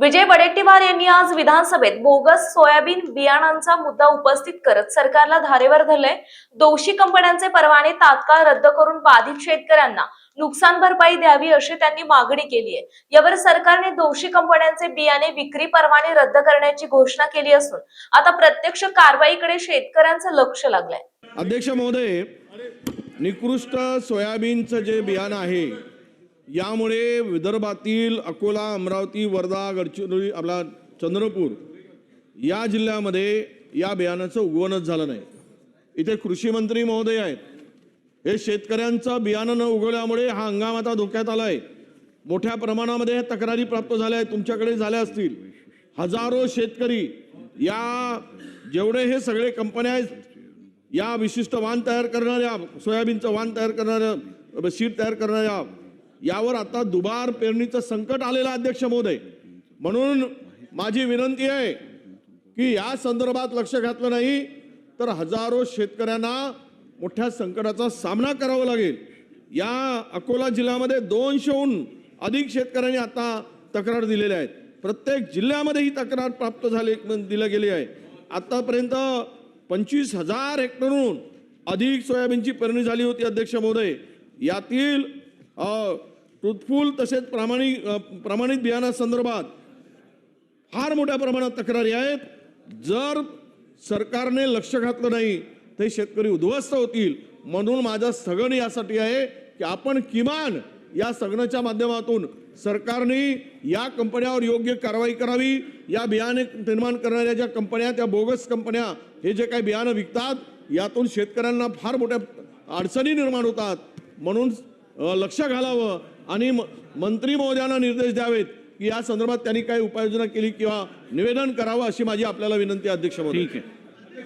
विजय वडेट्टीवार यांनी आज विधानसभेत बोगस सोयाबीन बियाणांचा मुद्दा उपस्थित करत सरकारला धारेवर धरले। दोषी कंपन्यांचे परवाने तात्काळ रद्द करून बाधित शेतकऱ्यांना नुकसान भरपाई द्यावी अशी त्यांनी मागणी केली आहे। यावर सरकारने दोषी कंपन्यांचे बियाणे विक्री परवाने रद्द करण्याची घोषणा केली असून आता प्रत्यक्ष कारवाईकडे शेतकऱ्यांचं लक्ष लागलंय। अध्यक्ष महोदय, निकृष्ट सोयाबीनचं जे बियाणं आहे यामुळे विदर्भातील अकोला, अमरावती, वर्धा, गडचिरोली, आपला चंद्रपूर या जिल्ह्यामध्ये या बियाणाचं उगवणच झालं नाही। इथे कृषी मंत्री महोदय आहेत। हे शेतकऱ्यांचं बियाणं न उगवल्यामुळे हा हंगाम आता धोक्यात आलाय। मोठ्या प्रमाणामध्ये हे तक्रारी प्राप्त झाल्या आहेत, तुमच्याकडे झाल्या असतील। हजारो शेतकरी या जेवढे हे सगळे कंपन्या आहेत या विशिष्ट वाण तयार करणाऱ्या, सोयाबीनचं वाण तयार करणाऱ्या, सीड तयार करणाऱ्या, यावर आता दुबार पेरणीचं संकट आलेलं अध्यक्ष महोदय। म्हणून माझी विनंती आहे की या संदर्भात लक्ष घातलं नाही तर हजारो शेतकऱ्यांना मोठ्या संकटाचा सामना करावा लागेल। या अकोला जिल्ह्यामध्ये 200हून अधिक शेतकऱ्यांनी आता तक्रार दिलेल्या आहेत। प्रत्येक जिल्ह्यामध्ये ही तक्रार प्राप्त दिली गेली आहे। आतापर्यंत 25,000 हेक्टरहून अधिक सोयाबीनची पेरणी झाली होती अध्यक्ष महोदय। यातील ट्रुथफुल तसेच प्रमाणित बियाणासंदर्भात फार मोठ्या प्रमाणात तक्रारी आहेत। जर सरकारने लक्ष घातलं नाही तर शेतकरी उद्ध्वस्त होतील। म्हणून माझं स्थगन यासाठी आहे की आपण किमान या स्थगनाच्या माध्यमातून सरकारने या कंपन्यांवर योग्य कारवाई करावी। या बियाणे निर्माण करणाऱ्या ज्या कंपन्या, त्या बोगस कंपन्या हे जे काही बियाणं विकतात यातून शेतकऱ्यांना फार मोठ्या अडचणी निर्माण होतात। म्हणून लक्ष घालावं आणि मंत्री महोदयांना निर्देश द्यावेत की या संदर्भात त्यांनी काही उपाययोजना केली किंवा निवेदन करावं अशी माझी आपल्याला विनंती आहे अध्यक्ष महोदय। ठीक आहे।